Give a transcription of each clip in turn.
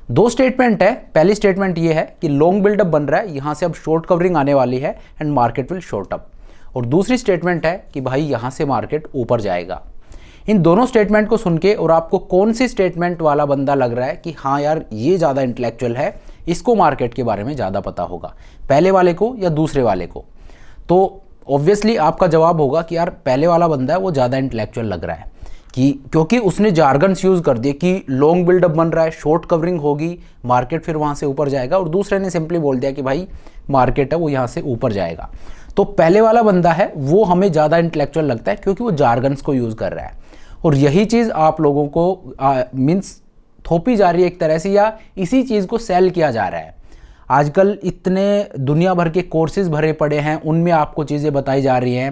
दो स्टेटमेंट है। पहली स्टेटमेंट ये है कि लॉन्ग बिल्डअप बन रहा है, यहाँ से अब शॉर्ट कवरिंग आने वाली है and market will short up. और दूसरी स्टेटमेंट है कि भाई यहाँ से मार्केट ऊपर जाएगा। इन दोनों स्टेटमेंट को सुन के और आपको कौन सी स्टेटमेंट वाला बंदा लग रहा है कि हाँ यार ये ज़्यादा इंटेलेक्चुअल है, इसको मार्केट के बारे में ज़्यादा पता होगा, पहले वाले को या दूसरे वाले को? तो ऑब्वियसली आपका जवाब होगा कि यार पहले वाला बंदा है वो ज़्यादा इंटेलेक्चुअल लग रहा है, कि क्योंकि उसने जार्गन्स यूज़ कर दिए कि लॉन्ग बिल्डअप बन रहा है, शॉर्ट कवरिंग होगी, मार्केट फिर वहाँ से ऊपर जाएगा। और दूसरे ने सिंपली बोल दिया कि भाई मार्केट है वो यहाँ से ऊपर जाएगा। तो पहले वाला बंदा है वो हमें ज़्यादा इंटेलेक्चुअल लगता है क्योंकि वो जार्गन्स को यूज़ कर रहा है। और यही चीज़ आप लोगों को मीन्स थोपी जा रही है एक तरह से, या इसी चीज़ को सेल किया जा रहा है। आजकल इतने दुनिया भर के कोर्सेज भरे पड़े हैं, उनमें आपको चीज़ें बताई जा रही हैं।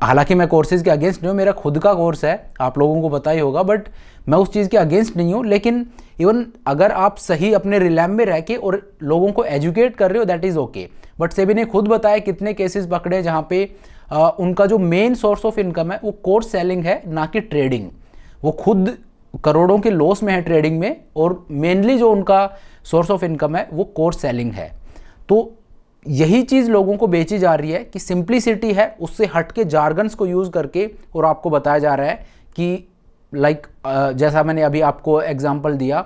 हालांकि मैं कोर्सेज़ के अगेंस्ट नहीं हूँ, मेरा खुद का कोर्स है, आप लोगों को पता ही होगा, बट मैं उस चीज़ के अगेंस्ट नहीं हूँ। लेकिन इवन अगर आप सही अपने रिलैम में रह के और लोगों को एजुकेट कर रहे हो, that is okay. But SEBI ने खुद बताया कितने केसेस पकड़े जहाँ पे उनका जो मेन सोर्स ऑफ इनकम है वो कोर्स सेलिंग है, ना कि ट्रेडिंग। वो खुद करोड़ों के लॉस में है ट्रेडिंग में, और मेनली जो उनका सोर्स ऑफ इनकम है वो कोर्स सेलिंग है। तो यही चीज़ लोगों को बेची जा रही है कि सिंप्लिसिटी है, उससे हट के जार्गन्स को यूज़ करके, और आपको बताया जा रहा है कि लाइक जैसा मैंने अभी आपको एग्जांपल दिया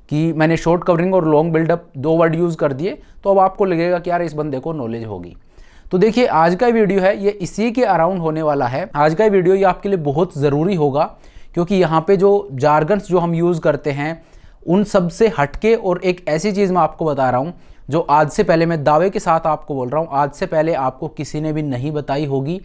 कि मैंने शॉर्ट कवरिंग और लॉन्ग बिल्डअप दो वर्ड यूज़ कर दिए, तो अब आपको लगेगा कि यार इस बंदे को नॉलेज होगी। तो देखिए आज का वीडियो है ये इसी के अराउंड होने वाला है। आज का वीडियो ये आपके लिए बहुत ज़रूरी होगा, क्योंकि यहाँ पे जो जार्गन्स जो हम यूज़ करते हैं उन सब से हटके, और एक ऐसी चीज़ मैं आपको बता रहा हूँ जो आज से पहले, मैं दावे के साथ आपको बोल रहा हूँ, आज से पहले आपको किसी ने भी नहीं बताई होगी।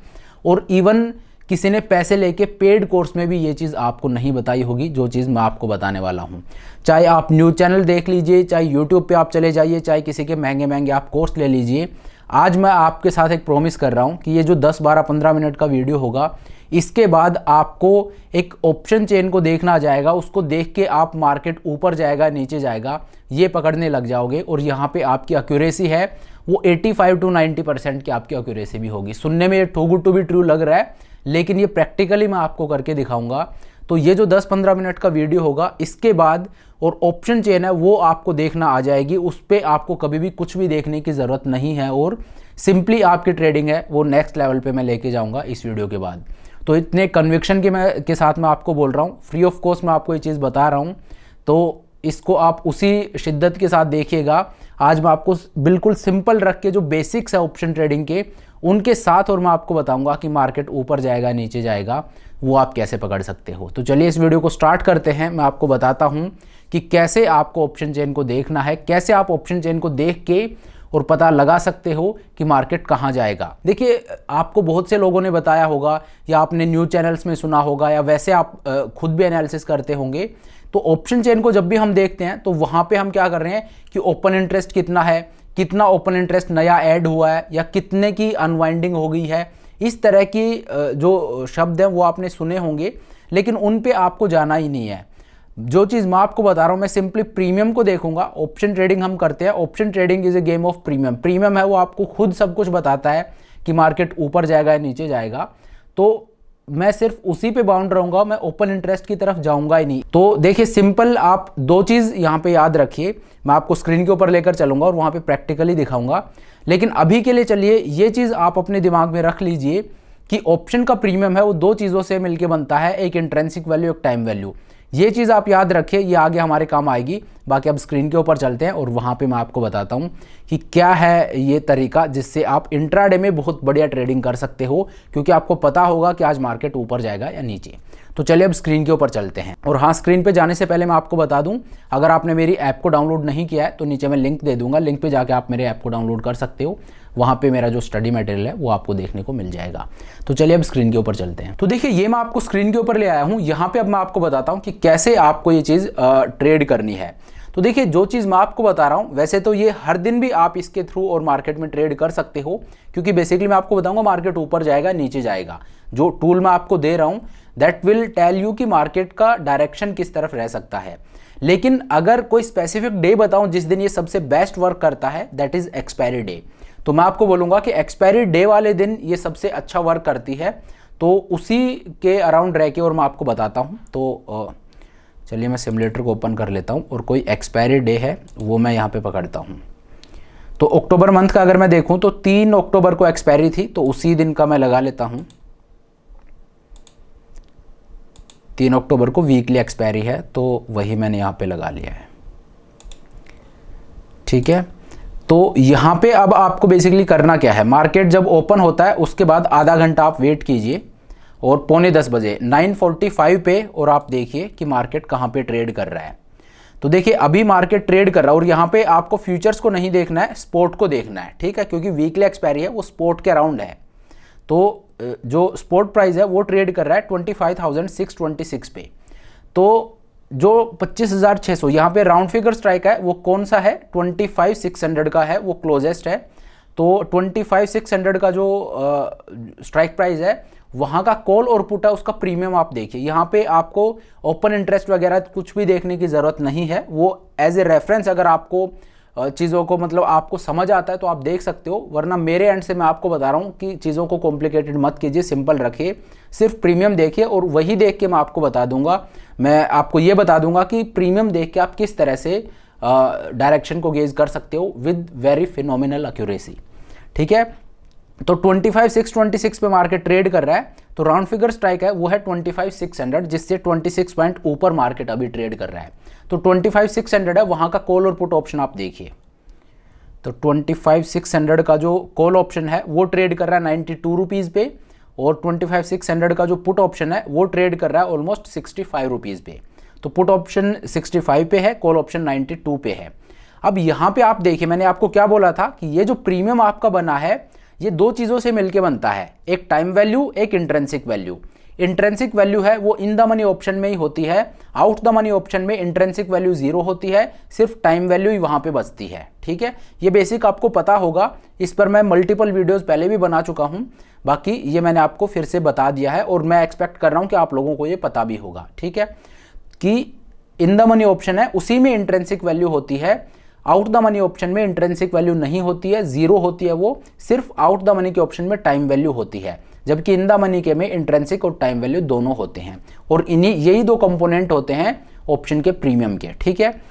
और इवन किसी ने पैसे लेके पेड कोर्स में भी ये चीज़ आपको नहीं बताई होगी, जो चीज़ मैं आपको बताने वाला हूँ। चाहे आप न्यूज़ चैनल देख लीजिए, चाहे यूट्यूब पे आप चले जाइए, चाहे किसी के महंगे महंगे आप कोर्स ले लीजिए। आज मैं आपके साथ एक प्रॉमिस कर रहा हूँ कि ये जो 10, 12, 15 मिनट का वीडियो होगा, इसके बाद आपको एक ऑप्शन चेन को देखना आ जाएगा। उसको देख के आप मार्केट ऊपर जाएगा नीचे जाएगा ये पकड़ने लग जाओगे। और यहाँ पे आपकी एक्यूरेसी है वो 85 to 90% की आपकी एक्यूरेसी भी होगी। सुनने में ये too good to be true लग रहा है, लेकिन ये प्रैक्टिकली मैं आपको करके दिखाऊंगा। तो ये जो 10-15 मिनट का वीडियो होगा, इसके बाद और ऑप्शन चेन है वो आपको देखना आ जाएगी। उस पर आपको कभी भी कुछ भी देखने की ज़रूरत नहीं है, और सिंपली आपकी ट्रेडिंग है वो नेक्स्ट लेवल पे मैं लेके जाऊंगा इस वीडियो के बाद। तो इतने कन्विक्शन के साथ मैं आपको बोल रहा हूँ, फ्री ऑफ कॉस्ट मैं आपको ये चीज़ बता रहा हूँ, तो इसको आप उसी शिद्दत के साथ देखिएगा। आज मैं आपको बिल्कुल सिंपल रख के जो बेसिक्स है ऑप्शन ट्रेडिंग के, उनके साथ, और मैं आपको बताऊंगा कि मार्केट ऊपर जाएगा नीचे जाएगा वो आप कैसे पकड़ सकते हो। तो चलिए इस वीडियो को स्टार्ट करते हैं। मैं आपको बताता हूं कि कैसे आपको ऑप्शन चेन को देखना है, कैसे आप ऑप्शन चेन को देख के और पता लगा सकते हो कि मार्केट कहां जाएगा। देखिए आपको बहुत से लोगों ने बताया होगा, या आपने न्यूज़ चैनल्स में सुना होगा, या वैसे आप खुद भी एनालिसिस करते होंगे। तो ऑप्शन चेन को जब भी हम देखते हैं तो वहां पे हम क्या कर रहे हैं कि ओपन इंटरेस्ट कितना है, कितना ओपन इंटरेस्ट नया ऐड हुआ है, या कितने की अनवाइंडिंग हो गई है, इस तरह की जो शब्द हैं वो आपने सुने होंगे, लेकिन उन पे आपको जाना ही नहीं है। जो चीज़ मैं आपको बता रहा हूँ, मैं सिंपली प्रीमियम को देखूंगा। ऑप्शन ट्रेडिंग हम करते हैं, option trading is a game of premium. Premium है वो आपको खुद सब कुछ बताता है कि मार्केट ऊपर जाएगा या नीचे जाएगा। तो मैं सिर्फ उसी पे बाउंड रहूंगा, मैं ओपन इंटरेस्ट की तरफ जाऊंगा ही नहीं। तो देखिए सिंपल आप दो चीज़ यहाँ पे याद रखिए, मैं आपको स्क्रीन के ऊपर लेकर चलूंगा और वहाँ पे प्रैक्टिकली दिखाऊंगा। लेकिन अभी के लिए चलिए ये चीज़ आप अपने दिमाग में रख लीजिए कि ऑप्शन का प्रीमियम है वो दो चीज़ों से मिलकर बनता है, एक इंट्रिंसिक वैल्यू, एक टाइम वैल्यू। ये चीज़ आप याद रखिए, ये आगे हमारे काम आएगी। बाकी अब स्क्रीन के ऊपर चलते हैं और वहाँ पे मैं आपको बताता हूँ कि क्या है ये तरीका जिससे आप इंट्राडे में बहुत बढ़िया ट्रेडिंग कर सकते हो, क्योंकि आपको पता होगा कि आज मार्केट ऊपर जाएगा या नीचे। तो चलिए अब स्क्रीन के ऊपर चलते हैं। और हाँ, स्क्रीन पे जाने से पहले मैं आपको बता दूं, अगर आपने मेरी ऐप को डाउनलोड नहीं किया है तो नीचे मैं लिंक दे दूंगा, लिंक पे जाके आप मेरे ऐप को डाउनलोड कर सकते हो। वहाँ पे मेरा जो स्टडी मटेरियल है वो आपको देखने को मिल जाएगा। तो चलिए अब स्क्रीन के ऊपर चलते हैं। तो देखिए ये मैं आपको स्क्रीन के ऊपर ले आया हूँ। यहाँ पे अब मैं आपको बताता हूँ कि कैसे आपको ये चीज़ ट्रेड करनी है। तो देखिए जो चीज़ मैं आपको बता रहा हूँ, वैसे तो ये हर दिन भी आप इसके थ्रू और मार्केट में ट्रेड कर सकते हो, क्योंकि बेसिकली मैं आपको बताऊंगा मार्केट ऊपर जाएगा नीचे जाएगा। जो टूल मैं आपको दे रहा हूँ दैट विल टेल यू कि मार्केट का डायरेक्शन किस तरफ रह सकता है। लेकिन अगर कोई स्पेसिफिक डे बताऊं जिस दिन ये सबसे बेस्ट वर्क करता है, दैट इज एक्सपायरी डे। तो मैं आपको बोलूंगा कि एक्सपायरी डे वाले दिन ये सबसे अच्छा वर्क करती है। तो उसी के अराउंड रह के और मैं आपको बताता हूं। तो चलिए मैं सिमुलेटर को ओपन कर लेता हूँ और कोई एक्सपायरी डे है वो मैं यहाँ पे पकड़ता हूँ। तो अक्टूबर मंथ का अगर मैं देखूँ तो 3 अक्टूबर को एक्सपायरी थी, तो उसी दिन का मैं लगा लेता हूँ। 3 अक्टूबर को वीकली एक्सपायरी है, तो वही मैंने यहाँ पे लगा लिया है। ठीक है, तो यहाँ पे अब आपको बेसिकली करना क्या है, मार्केट जब ओपन होता है उसके बाद आधा घंटा आप वेट कीजिए और 9:45 बजे 9:45 पे, और आप देखिए कि मार्केट कहाँ पे ट्रेड कर रहा है। तो देखिए अभी मार्केट ट्रेड कर रहा है, और यहाँ पे आपको फ्यूचर्स को नहीं देखना है, स्पॉट को देखना है। ठीक है, क्योंकि वीकली एक्सपायरी है वो स्पॉट के अराउंड है। तो जो स्पॉट प्राइस है वो ट्रेड कर रहा है 25,626 पे। तो जो 25,600 यहाँ पे राउंड फिगर स्ट्राइक है वो कौन सा है, 25,600 का है, वो क्लोजेस्ट है। तो 25,600 का जो स्ट्राइक प्राइस है वहाँ का कॉल और पुट है उसका प्रीमियम आप देखिए। यहाँ पे आपको ओपन इंटरेस्ट वगैरह कुछ भी देखने की ज़रूरत नहीं है, वो एज ए रेफरेंस अगर आपको चीज़ों को मतलब आपको समझ आता है तो आप देख सकते हो, वरना मेरे एंड से मैं आपको बता रहा हूँ कि चीज़ों को कॉम्प्लिकेटेड मत कीजिए, सिंपल रखिए, सिर्फ प्रीमियम देखिए और वही देख के मैं आपको बता दूंगा। मैं आपको ये बता दूंगा कि प्रीमियम देख के आप किस तरह से डायरेक्शन को गेज कर सकते हो विद वेरी फिनोमिनल एक्यूरेसी। ठीक है, तो 25,626 पे मार्केट ट्रेड कर रहा है, तो राउंड फिगर स्ट्राइक है वो है 25,600, जिससे 26 पॉइंट ऊपर मार्केट अभी ट्रेड कर रहा है। तो 25,600 है, वहां का कॉल और पुट ऑप्शन आप देखिए। तो 25,600 का जो कॉल ऑप्शन है वो ट्रेड कर रहा है 92 रुपीज़ पे, और 25,600 का जो पुट ऑप्शन है वो ट्रेड कर रहा है ऑलमोस्ट 65 रुपीज़ पे। तो पुट ऑप्शन 65 पे है, कॉल ऑप्शन 92 पे है। अब यहाँ पे आप देखिए, मैंने आपको क्या बोला था कि ये जो प्रीमियम आपका बना है ये दो चीज़ों से मिलके बनता है, एक टाइम वैल्यू, एक इंट्रिंसिक वैल्यू। इंट्रिंसिक वैल्यू है वो इन द मनी ऑप्शन में ही होती है, आउट द मनी ऑप्शन में इंट्रिंसिक वैल्यू 0 होती है, सिर्फ टाइम वैल्यू ही वहाँ पे बचती है। ठीक है, ये बेसिक आपको पता होगा, इस पर मैं मल्टीपल वीडियोस पहले भी बना चुका हूँ, बाकी ये मैंने आपको फिर से बता दिया है और मैं एक्सपेक्ट कर रहा हूँ कि आप लोगों को ये पता भी होगा। ठीक है, कि इन द मनी ऑप्शन है उसी में इंट्रिंसिक वैल्यू होती है, आउट द मनी ऑप्शन में इंट्रिंसिक वैल्यू नहीं होती है, 0 होती है, वो सिर्फ आउट द मनी के ऑप्शन में टाइम वैल्यू होती है, जबकि इन द मनी के में इंट्रिंसिक और टाइम वैल्यू दोनों होते हैं, और इन्हीं यही दो कंपोनेंट होते हैं ऑप्शन के प्रीमियम के। ठीक है,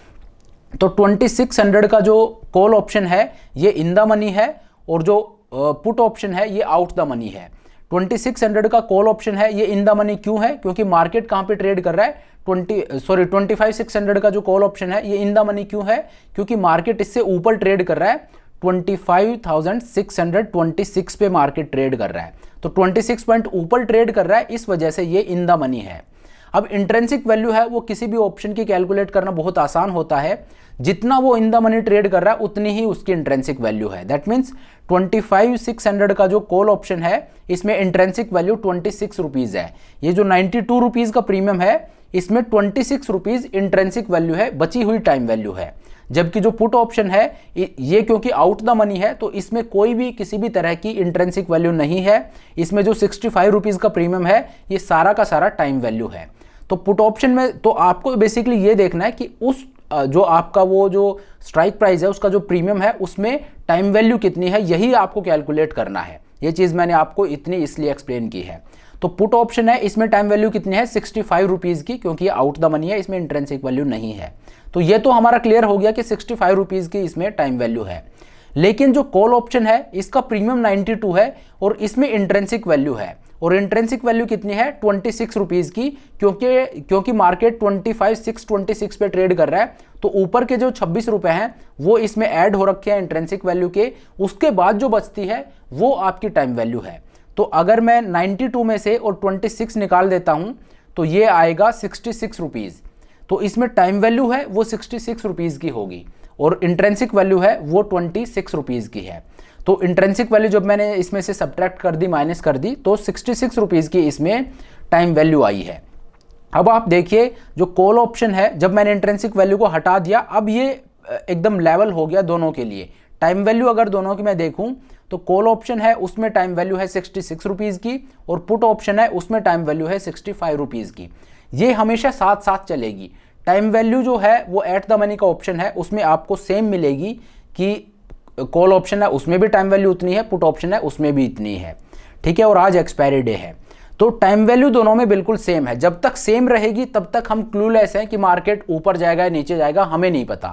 तो 2600 का जो कॉल ऑप्शन है ये इन द मनी है, और जो पुट ऑप्शन है ये आउट द मनी है। 2600 का कॉल ऑप्शन है ये इन द मनी क्यों है, क्योंकि मार्केट कहाँ पे ट्रेड कर रहा है, 25,600 का जो कॉल ऑप्शन है ये इन द मनी क्यों है, क्योंकि मार्केट इससे ऊपर ट्रेड कर रहा है, 25,626 पे मार्केट ट्रेड कर रहा है, तो 26 पॉइंट ऊपर ट्रेड कर रहा है, इस वजह से ये इन द मनी है। अब इंट्रिंसिक वैल्यू है वो किसी भी ऑप्शन की कैलकुलेट करना बहुत आसान होता है, जितना वो इन द मनी ट्रेड कर रहा है उतनी ही उसकी इंट्रिंसिक वैल्यू है। दैट मीन्स 25,600 का जो कॉल ऑप्शन है इसमें इंट्रिंसिक वैल्यू 26 रुपीज़ है, ये जो 92 रुपीज़ का प्रीमियम है इसमें 26 रुपीज़ इंट्रिंसिक वैल्यू है, बची हुई टाइम वैल्यू है। जबकि जो पुट ऑप्शन है ये क्योंकि आउट द मनी है तो इसमें कोई भी किसी भी तरह की इंट्रिंसिक वैल्यू नहीं है, इसमें जो 65 रुपीज़ का प्रीमियम है ये सारा का सारा टाइम वैल्यू है। तो पुट ऑप्शन में तो आपको बेसिकली ये देखना है कि उस जो आपका वो जो स्ट्राइक प्राइस है उसका जो प्रीमियम है उसमें टाइम वैल्यू कितनी है, यही आपको कैलकुलेट करना है। ये चीज़ मैंने आपको इतनी इसलिए एक्सप्लेन की है। तो पुट ऑप्शन है इसमें टाइम वैल्यू कितनी है, 65 रुपीज़ की, क्योंकि ये आउट द मनी है, इसमें इंट्रिंसिक वैल्यू नहीं है। तो ये तो हमारा क्लियर हो गया कि 65 रुपीज़ की इसमें टाइम वैल्यू है। लेकिन जो कॉल ऑप्शन है इसका प्रीमियम 92 है और इसमें इंट्रिंसिक वैल्यू है, और इंट्रिंसिक वैल्यू कितनी है 26 रुपीज़ की, क्योंकि मार्केट 25,626 पे ट्रेड कर रहा है, तो ऊपर के जो 26 रुपए हैं वो इसमें ऐड हो रखे हैं इंट्रिंसिक वैल्यू के, उसके बाद जो बचती है वो आपकी टाइम वैल्यू है। तो अगर मैं 92 में से और 26 निकाल देता हूं तो ये आएगा 66 रुपीज़, तो इसमें टाइम वैल्यू है वो 66 रुपीज़ की होगी और इंट्रिंसिक वैल्यू है वो 26 रुपीज़ की है। तो इंट्रिंसिक वैल्यू जब मैंने इसमें से सब्ट्रैक्ट कर दी, माइनस कर दी, तो 66 रुपीज़ की इसमें टाइम वैल्यू आई है। अब आप देखिए जो कॉल ऑप्शन है, जब मैंने इंट्रिंसिक वैल्यू को हटा दिया, अब ये एकदम लेवल हो गया दोनों के लिए। टाइम वैल्यू अगर दोनों की मैं देखूं तो कॉल ऑप्शन है उसमें टाइम वैल्यू है 66 रुपीज़ की, और पुट ऑप्शन है उसमें टाइम वैल्यू है 65 रुपीज़ की। ये हमेशा साथ साथ चलेगी। टाइम वैल्यू जो है वो एट द मनी का ऑप्शन है, उसमें आपको सेम मिलेगी कि कॉल ऑप्शन है उसमें भी टाइम वैल्यू उतनी है, पुट ऑप्शन है उसमें भी इतनी है। ठीक है, और आज एक्सपायरी डे है, तो टाइम वैल्यू दोनों में बिल्कुल सेम है। जब तक सेम रहेगी तब तक हम क्लूलेस हैं कि मार्केट ऊपर जाएगा या नीचे जाएगा, हमें नहीं पता।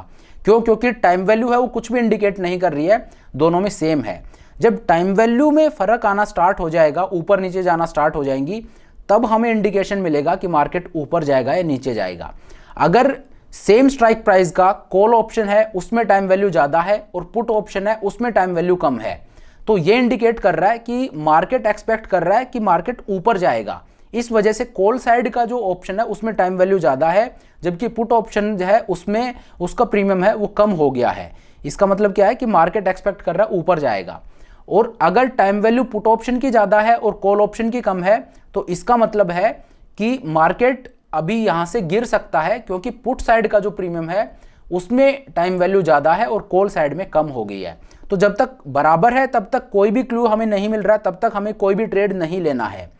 क्यों? क्योंकि टाइम वैल्यू है वो कुछ भी इंडिकेट नहीं कर रही है, दोनों में सेम है। जब टाइम वैल्यू में फर्क आना स्टार्ट हो जाएगा, ऊपर नीचे जाना स्टार्ट हो जाएंगी, तब हमें इंडिकेशन मिलेगा कि मार्केट ऊपर जाएगा या नीचे जाएगा। अगर सेम स्ट्राइक प्राइस का कॉल ऑप्शन है उसमें टाइम वैल्यू ज़्यादा है और पुट ऑप्शन है उसमें टाइम वैल्यू कम है, तो ये इंडिकेट कर रहा है कि मार्केट एक्सपेक्ट कर रहा है कि मार्केट ऊपर जाएगा। इस वजह से कॉल साइड का जो ऑप्शन है उसमें टाइम वैल्यू ज़्यादा है, जबकि पुट ऑप्शन जो है उसमें उसका प्रीमियम है वो कम हो गया है। इसका मतलब क्या है कि मार्केट एक्सपेक्ट कर रहा है ऊपर जाएगा। और अगर टाइम वैल्यू पुट ऑप्शन की ज़्यादा है और कॉल ऑप्शन की कम है, तो इसका मतलब है कि मार्केट अभी यहाँ से गिर सकता है, क्योंकि पुट साइड का जो प्रीमियम है उसमें टाइम वैल्यू ज़्यादा है और कॉल साइड में कम हो गई है। तो जब तक बराबर है तब तक कोई भी क्लू हमें नहीं मिल रहा, तब तक हमें कोई भी ट्रेड नहीं लेना है।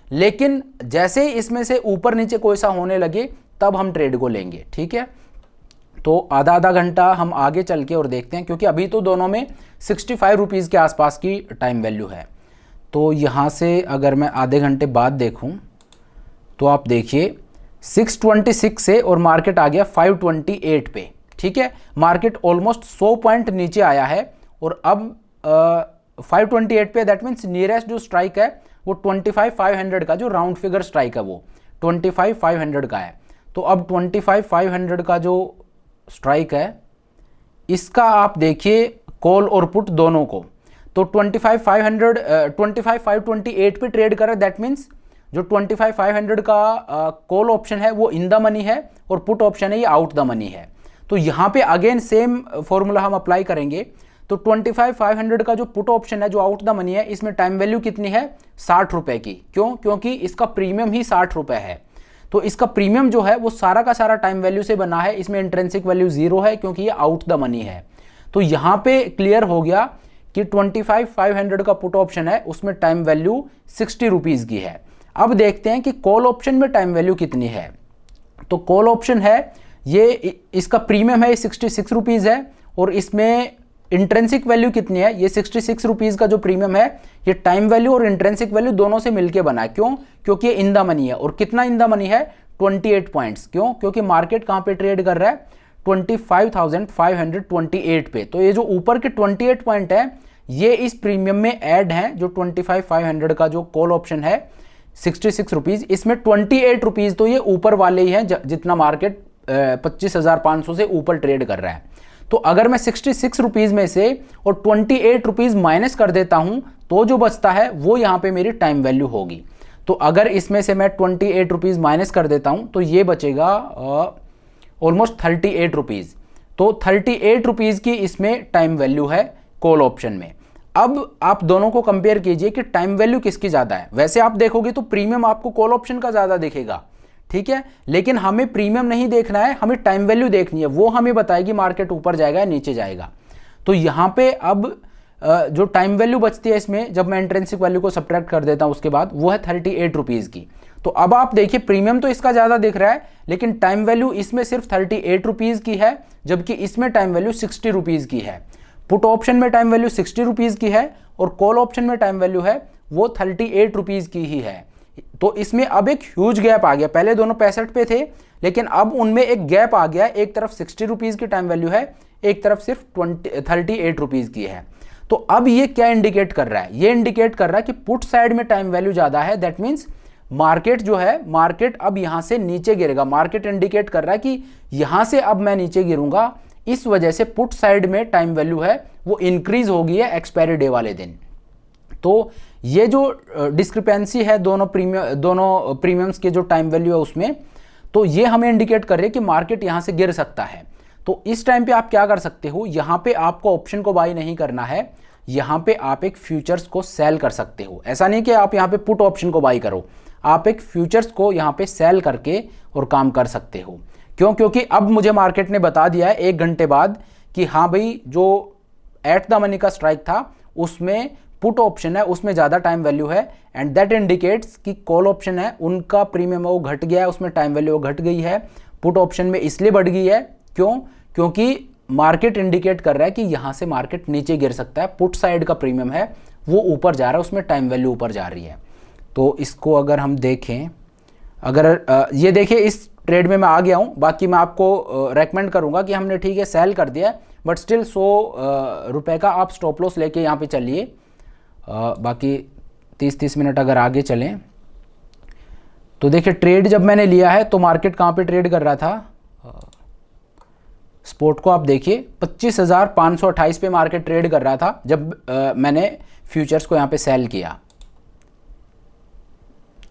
लेकिन जैसे ही इसमें से ऊपर नीचे कोई सा होने लगे तब हम ट्रेड को लेंगे, ठीक है। तो आधा आधा घंटा हम आगे चल के और देखते हैं, क्योंकि अभी तो दोनों में 65 रुपीज़ के आसपास की टाइम वैल्यू है। तो यहाँ से अगर मैं आधे घंटे बाद देखूँ तो आप देखिए 626 से और मार्केट आ गया 528 पे, ठीक है। मार्केट ऑलमोस्ट 100 पॉइंट नीचे आया है और अब 528 पे, दैट मीन्स नियरेस्ट जो स्ट्राइक है वो 25,500 का जो राउंड फिगर स्ट्राइक है वो 25,500 का है। तो अब 25,500 का जो स्ट्राइक है इसका आप देखिए कॉल और पुट दोनों को, तो 25,528 पे ट्रेड कर रहा है। दैट मीन्स जो 25,500 का कॉल ऑप्शन है वो इन द मनी है और पुट ऑप्शन है ये आउट द मनी है। तो यहाँ पे अगेन सेम फॉर्मूला हम अप्लाई करेंगे। तो 25,500 का जो पुट ऑप्शन है जो आउट द मनी है, इसमें टाइम वैल्यू कितनी है? 60 रुपये की। क्यों? क्योंकि इसका प्रीमियम ही 60 रुपये है। तो इसका प्रीमियम जो है वो सारा का सारा टाइम वैल्यू से बना है, इसमें इंट्रिंसिक वैल्यू 0 है क्योंकि ये आउट द मनी है। तो यहाँ पे क्लियर हो गया कि 25,500 का पुट ऑप्शन है उसमें टाइम वैल्यू 60 रुपीज़ की है। अब देखते हैं कि कॉल ऑप्शन में टाइम वैल्यू कितनी है। तो कॉल ऑप्शन है ये, इसका प्रीमियम है 66 रुपीज़ है और इसमें इंट्रिंसिक वैल्यू कितनी है? ये 66 रुपीज़ का जो प्रीमियम है ये टाइम वैल्यू और इंट्रिंसिक वैल्यू दोनों से मिलके बना है। क्यों? क्योंकि ये इन द मनी है। और कितना इन द मनी है? 28 पॉइंट्स। क्यों? क्योंकि मार्केट कहाँ पे ट्रेड कर रहा है? 25,528 पे। तो ये जो ऊपर के 28 पॉइंट है ये इस प्रीमियम में ऐड हैं, जो 25,500 का जो कॉल ऑप्शन है 66 रुपीज़, इसमें 28 रुपीज़ तो ये ऊपर वाले ही हैं जितना मार्केट 25,500 से ऊपर ट्रेड कर रहा है। तो अगर मैं 66 रुपीज़ में से और 28 रुपीज़ माइनस कर देता हूं तो जो बचता है वो यहाँ पे मेरी टाइम वैल्यू होगी। तो अगर इसमें से मैं 28 रुपीज़ माइनस कर देता हूं तो ये बचेगा ऑलमोस्ट 38 रुपीज़। तो 38 रुपीज़ की इसमें टाइम वैल्यू है कॉल ऑप्शन में। अब आप दोनों को कंपेयर कीजिए कि टाइम वैल्यू किसकी ज़्यादा है। वैसे आप देखोगे तो प्रीमियम आपको कॉल ऑप्शन का ज़्यादा दिखेगा, ठीक है, लेकिन हमें प्रीमियम नहीं देखना है, हमें टाइम वैल्यू देखनी है। वो हमें बताएगी मार्केट ऊपर जाएगा या नीचे जाएगा। तो यहाँ पे अब जो टाइम वैल्यू बचती है इसमें, जब मैं इंट्रिंसिक वैल्यू को सब्ट्रैक्ट कर देता हूँ उसके बाद, वो है 38 रुपीज़ की। तो अब आप देखिए प्रीमियम तो इसका ज़्यादा दिख रहा है, लेकिन टाइम वैल्यू इसमें सिर्फ 38 रुपीज़ की है, जबकि इसमें टाइम वैल्यू 60 रुपीज़ की है। पुट ऑप्शन में टाइम वैल्यू 60 रुपीज़ की है और कॉल ऑप्शन में टाइम वैल्यू है वो 38 रुपीज़ की ही है। तो इसमें अब एक ह्यूज गैप आ गया। पहले दोनों 65 पे थे, लेकिन अब उनमें एक गैप आ गया। एक तरफ 60 रुपीज़ की टाइम वैल्यू है, एक तरफ सिर्फ 38 रुपीज़ की है। तो अब ये क्या इंडिकेट कर रहा है? ये इंडिकेट कर रहा है कि पुट साइड में टाइम वैल्यू ज़्यादा है। दैट मीन्स मार्केट जो है, मार्केट अब यहाँ से नीचे गिरेगा। मार्केट इंडिकेट कर रहा है कि यहाँ से अब मैं नीचे गिरूंगा, इस वजह से पुट साइड में टाइम वैल्यू है वो इंक्रीज हो गई है एक्सपायरी डे वाले दिन। तो ये जो डिस्क्रिपेंसी है दोनों प्रीमियम्स के जो टाइम वैल्यू है उसमें, तो ये हमें इंडिकेट कर रही है कि मार्केट यहाँ से गिर सकता है। तो इस टाइम पे आप क्या कर सकते हो? यहाँ पे आपको ऑप्शन को बाई नहीं करना है, यहाँ पे आप एक फ्यूचर्स को सेल कर सकते हो। ऐसा नहीं कि आप यहाँ पे पुट ऑप्शन को बाई करो, आप एक फ्यूचर्स को यहाँ पे सेल करके और काम कर सकते हो। क्यों? क्योंकि अब मुझे मार्केट ने बता दिया है 1 घंटे बाद कि हाँ भाई, जो एट द मनी का स्ट्राइक था उसमें पुट ऑप्शन है उसमें ज़्यादा टाइम वैल्यू है, एंड दैट इंडिकेट्स कि कॉल ऑप्शन है उनका प्रीमियम वो घट गया है, उसमें टाइम वैल्यू घट गई है। पुट ऑप्शन में इसलिए बढ़ गई है, क्यों? क्योंकि मार्केट इंडिकेट कर रहा है कि यहाँ से मार्केट नीचे गिर सकता है। पुट साइड का प्रीमियम है वो ऊपर जा रहा है, उसमें टाइम वैल्यू ऊपर जा रही है। तो इसको अगर हम देखें, अगर ये देखिए इस ट्रेड में मैं आ गया हूँ, बाकी मैं आपको रेकमेंड करूँगा कि हमने ठीक है सेल कर दिया, बट स्टिल 100 रुपये का आप स्टॉप लॉस लेके यहाँ पे चलिए। बाकी 30 मिनट अगर आगे चलें तो देखिए ट्रेड जब मैंने लिया है तो मार्केट कहाँ पे ट्रेड कर रहा था, स्पॉट को आप देखिए 25,528 पे मार्केट ट्रेड कर रहा था जब मैंने फ्यूचर्स को यहाँ पे सेल किया।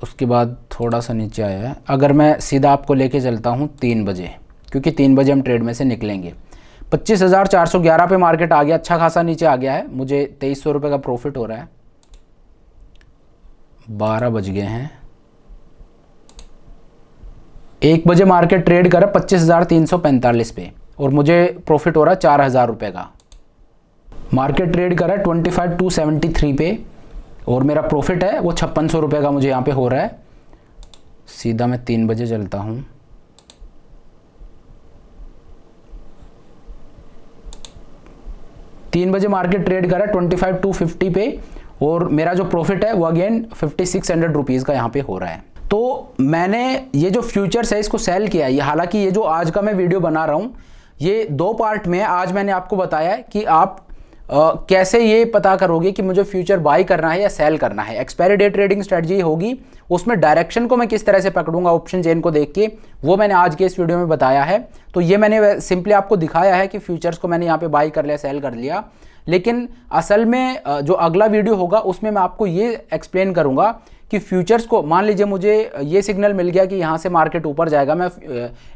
उसके बाद थोड़ा सा नीचे आया है। अगर मैं सीधा आपको लेके चलता हूँ 3 बजे, क्योंकि 3 बजे हम ट्रेड में से निकलेंगे, 25,411 पे मार्केट आ गया, अच्छा खासा नीचे आ गया है, मुझे 2300 रुपये का प्रॉफिट हो रहा है। 12 बज गए हैं, 1 बजे मार्केट ट्रेड कर 25,345 पे और मुझे प्रॉफिट हो रहा है 4,000 रुपये का। मार्केट ट्रेड कर रहा है 25,273 पे और मेरा प्रॉफिट है वो 5600 रुपये का मुझे यहाँ पे हो रहा है। सीधा मैं 3 बजे चलता हूँ, तीन बजे मार्केट ट्रेड कर रहा है 25,250 पे और मेरा जो प्रॉफिट है वो अगेन 5,600 रुपीज़ का यहाँ पे हो रहा है। तो मैंने ये जो फ्यूचर्स है इसको सेल किया है। हालांकि ये जो आज का मैं वीडियो बना रहा हूँ ये 2 पार्ट में है। आज मैंने आपको बताया है कि आप कैसे ये पता करोगे कि मुझे फ्यूचर बाई करना है या सेल करना है। एक्सपायरी डे ट्रेडिंग स्ट्रेटजी होगी, उसमें डायरेक्शन को मैं किस तरह से पकड़ूंगा ऑप्शन चेन को देख के, वो मैंने आज के इस वीडियो में बताया है। तो ये मैंने सिंपली आपको दिखाया है कि फ्यूचर्स को मैंने यहाँ पे बाई कर लिया, सेल कर लिया, लेकिन असल में जो अगला वीडियो होगा उसमें मैं आपको ये एक्सप्लेन करूँगा कि फ्यूचर्स को, मान लीजिए मुझे ये सिग्नल मिल गया कि यहाँ से मार्केट ऊपर जाएगा, मैं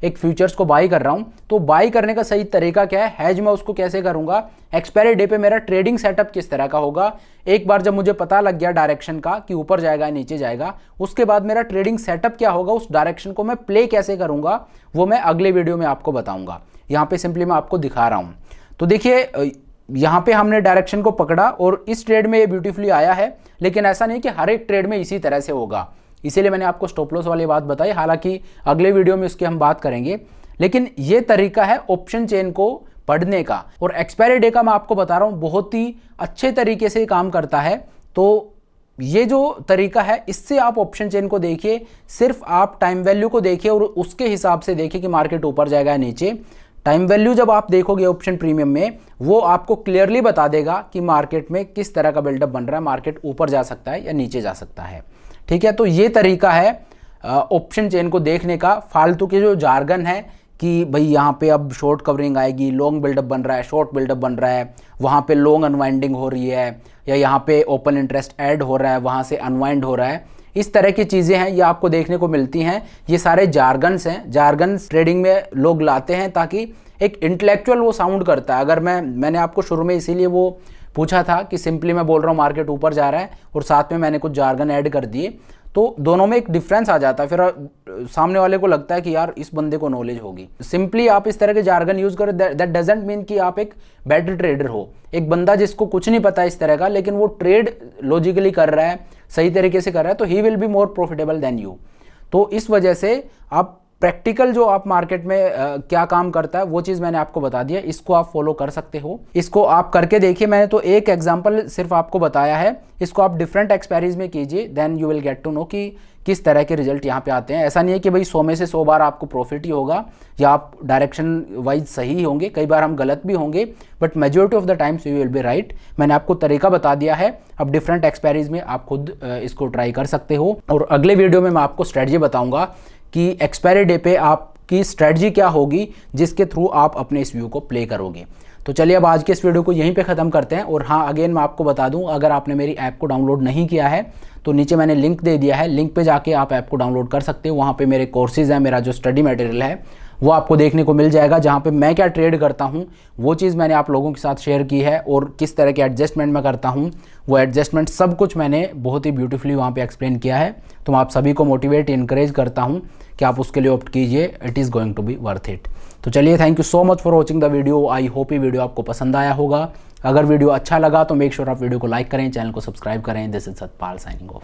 एक फ्यूचर्स को बाई कर रहा हूँ, तो बाई करने का सही तरीका क्या है, हैज मैं उसको कैसे करूँगा, एक्सपायरी डे पे मेरा ट्रेडिंग सेटअप किस तरह का होगा। एक बार जब मुझे पता लग गया डायरेक्शन का कि ऊपर जाएगा नीचे जाएगा, उसके बाद मेरा ट्रेडिंग सेटअप क्या होगा, उस डायरेक्शन को मैं प्ले कैसे करूँगा, वो मैं अगले वीडियो में आपको बताऊँगा। यहाँ पे सिंपली मैं आपको दिखा रहा हूँ। तो देखिए यहाँ पे हमने डायरेक्शन को पकड़ा और इस ट्रेड में ये ब्यूटीफुली आया है, लेकिन ऐसा नहीं कि हर एक ट्रेड में इसी तरह से होगा, इसीलिए मैंने आपको स्टॉप लॉस वाली बात बताई। हालांकि अगले वीडियो में इसकी हम बात करेंगे, लेकिन ये तरीका है ऑप्शन चेन को पढ़ने का। और एक्सपायरी डे का मैं आपको बता रहा हूँ बहुत ही अच्छे तरीके से काम करता है। तो ये जो तरीका है इससे आप ऑप्शन चेन को देखिए, सिर्फ आप टाइम वैल्यू को देखिए और उसके हिसाब से देखिए कि मार्केट ऊपर जाएगा या नीचे। टाइम वैल्यू जब आप देखोगे ऑप्शन प्रीमियम में, वो आपको क्लियरली बता देगा कि मार्केट में किस तरह का बिल्डअप बन रहा है, मार्केट ऊपर जा सकता है या नीचे जा सकता है। ठीक है, तो ये तरीका है ऑप्शन चेन को देखने का। फालतू के जो जार्गन है कि भाई यहाँ पे अब शॉर्ट कवरिंग आएगी, लॉन्ग बिल्डअप बन रहा है, शॉर्ट बिल्डअप बन रहा है, वहाँ पे लॉन्ग अनवाइंडिंग हो रही है, या यहाँ पे ओपन इंटरेस्ट ऐड हो रहा है, वहाँ से अनवाइंड हो रहा है, इस तरह की चीज़ें हैं, ये आपको देखने को मिलती हैं। ये सारे जार्गन्स हैं, जार्गन्स ट्रेडिंग में लोग लाते हैं ताकि एक इंटेलेक्चुअल वो साउंड करता है। अगर मैंने आपको शुरू में इसीलिए वो पूछा था कि सिंपली मैं बोल रहा हूँ मार्केट ऊपर जा रहा है और साथ में मैंने कुछ जार्गन ऐड कर दिए, तो दोनों में एक डिफरेंस आ जाता है। फिर सामने वाले को लगता है कि यार इस बंदे को नॉलेज होगी। सिंपली आप इस तरह के जार्गन यूज करें, दैट डजंट मीन कि आप एक बेटर ट्रेडर हो। एक बंदा जिसको कुछ नहीं पता इस तरह का, लेकिन वो ट्रेड लॉजिकली कर रहा है, सही तरीके से कर रहा है, तो he will be more profitable than you. तो इस वजह से आप प्रैक्टिकल जो आप मार्केट में क्या काम करता है वो चीज़ मैंने आपको बता दिया, इसको आप फॉलो कर सकते हो, इसको आप करके देखिए। मैंने तो एक एग्जांपल सिर्फ आपको बताया है, इसको आप डिफरेंट एक्सपायरीज में कीजिए, then you will get to know कि किस तरह के रिजल्ट यहाँ पे आते हैं। ऐसा नहीं है कि भाई 100 में से 100 बार आपको प्रॉफिट ही होगा या आप डायरेक्शन वाइज सही होंगे, कई बार हम गलत भी होंगे, but majority of the times you will be right. मैंने आपको तरीका बता दिया है, अब डिफरेंट एक्सपायरीज में आप खुद इसको ट्राई कर सकते हो। और अगले वीडियो में मैं आपको स्ट्रेटजी बताऊंगा कि एक्सपायरी डे पे आपकी स्ट्रेटजी क्या होगी जिसके थ्रू आप अपने इस व्यू को प्ले करोगे। तो चलिए अब आज के इस वीडियो को यहीं पे ख़त्म करते हैं। और हाँ, अगेन मैं आपको बता दूं, अगर आपने मेरी ऐप को डाउनलोड नहीं किया है तो नीचे मैंने लिंक दे दिया है, लिंक पे जाके आप ऐप को डाउनलोड कर सकते हो। वहाँ पे मेरे कोर्सेज़ हैं, मेरा जो स्टडी मटेरियल है वो आपको देखने को मिल जाएगा, जहाँ पे मैं क्या ट्रेड करता हूँ वो चीज़ मैंने आप लोगों के साथ शेयर की है, और किस तरह के एडजस्टमेंट मैं करता हूँ वो एडजस्टमेंट सब कुछ मैंने बहुत ही ब्यूटीफुली वहाँ पे एक्सप्लेन किया है। तो मैं आप सभी को मोटिवेट इनकरेज करता हूँ कि आप उसके लिए ऑप्ट कीजिए, it is going to be worth it. तो चलिए, thank you so much for watching the video. I hope ये वीडियो आपको पसंद आया होगा। अगर वीडियो अच्छा लगा तो मेक श्योर आप वीडियो को लाइक करें, चैनल को सब्सक्राइब करें। This is Satpal signing of.